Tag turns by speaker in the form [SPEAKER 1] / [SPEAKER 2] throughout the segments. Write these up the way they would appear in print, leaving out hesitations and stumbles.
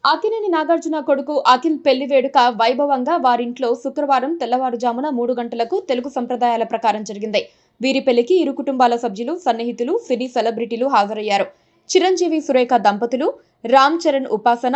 [SPEAKER 1] అక్కినేని నాగార్జున కొడుకు అఖిల్ పెళ్లి వేడుక వైభవంగా వారింట్లో శుక్రవారం తెల్లవారుజామున 3 గంటలకు తెలుగు సంప్రదాయాల ప్రకారం జరిగింది. వీరి పెళ్లికి ఇరు కుటుంబాల సభ్యులు, సన్నిహితులు, సినీ సెలబ్రిటీలు హాజరయ్యారు. చిరంజీవి సురేఖ దంపతులు, రామ్ చరణ్ ఉపాసన,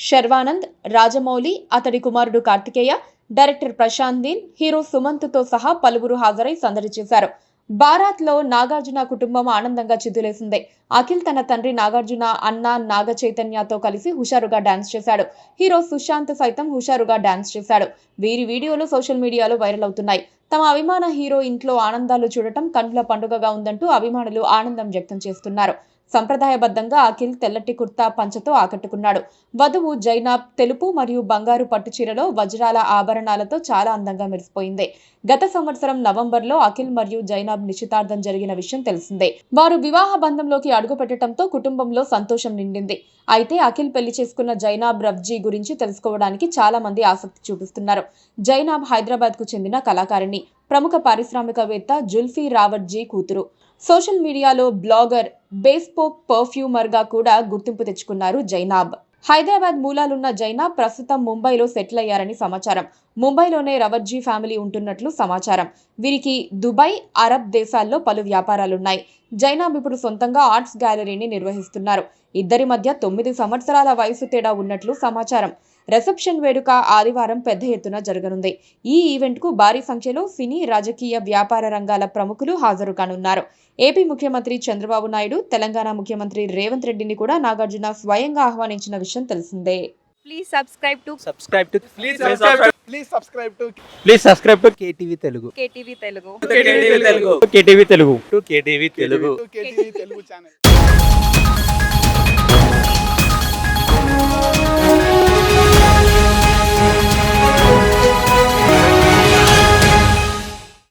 [SPEAKER 1] శర్వానంద్, రాజమౌళి, అతడి కుమారుడు కార్తికేయ, డైరెక్టర్ ప్రశాంత్ నీల్, హీరో సుమంత్ తో సహా పలువురు హాజరై సందడి చేశారు. బారాత్ లో నాగార్జున కుటుంబం ఆనందంగా చిద్దులేసింది. అఖిల్ తన తండ్రి నాగార్జున అన్న నాగ చైతన్యతో కలిసి హుషారుగా డాన్స్ చేశాడు. హీరో సుశాంత్ సైతం హుషారుగా డాన్స్ చేశాడు. వీరి వీడియోలు సోషల్ మీడియాలో వైరల్ అవుతున్నాయి. తమ అభిమాన హీరో ఇంట్లో ఆనందాలు చూడటం కన్నుల పండుగగా ఉందంటూ అభిమానులు ఆనందం వ్యక్తం చేస్తున్నారు. సంప్రదాయబద్ధంగా అఖిల్ తెల్లటి కుర్తా పంచతో ఆకట్టుకున్నాడు. వధువు జైనాబ్ తెలుపు మరియు బంగారు పట్టు చీరలో వజ్రాల ఆభరణాలతో చాలా అందంగా మెరిసిపోయింది. గత సంవత్సరం నవంబర్లో అఖిల్ మరియు జైనాబ్ నిశ్చితార్థం జరిగిన విషయం తెలిసిందే. వారు వివాహ బంధంలోకి అడుగుపెట్టడంతో కుటుంబంలో సంతోషం నిండింది. అయితే అఖిల్ పెళ్లి చేసుకున్న జైనాబ్ రవ్జీ గురించి తెలుసుకోవడానికి చాలా మంది ఆసక్తి చూపిస్తున్నారు. జైనాబ్ హైదరాబాద్ కు చెందిన కళాకారిణి, ప్రముఖ పారిశ్రామికవేత్త జుల్ఫీ రావట్జీ కూతురు. సోషల్ మీడియాలో బ్లాగర్, బేస్పోక్ పర్ఫ్యూమర్ గా కూడా గుర్తింపు తెచ్చుకున్నారు జైనాబ్. హైదరాబాద్ మూలాలున్న జైనాబ్ ప్రస్తుతం ముంబైలో సెటిల్ అయ్యారని సమాచారం. ముంబైలోనే రవట్జీ ఫ్యామిలీ ఉంటున్నట్లు సమాచారం. వీరికి దుబాయ్, అరబ్ దేశాల్లో పలు వ్యాపారాలున్నాయి. జైనాబ్ ఇప్పుడు సొంతంగా ఆర్ట్స్ గ్యాలరీని నిర్వహిస్తున్నారు. ఇద్దరి మధ్య 9 సంవత్సరాల వయసు తేడా ఉన్నట్లు సమాచారం. రిసెప్షన్ వేడుక ఆదివారం పెద్ద ఎత్తున జరగనుంది. ఈ ఈవెంట్ కు భారీ సంఖ్యలో సినీ, రాజకీయ, వ్యాపార రంగాల ప్రముఖులు హాజరు కానున్నారు. ఏపీ ముఖ్యమంత్రి చంద్రబాబు నాయుడు, తెలంగాణ ముఖ్యమంత్రి రేవంత్ రెడ్డిని కూడా నాగార్జున స్వయంగా ఆహ్వానించిన విషయం తెలిసిందే.
[SPEAKER 2] Please subscribe to
[SPEAKER 3] KTV Telugu.
[SPEAKER 2] KTV Telugu.
[SPEAKER 3] KTV Telugu.
[SPEAKER 4] KTV Telugu channel.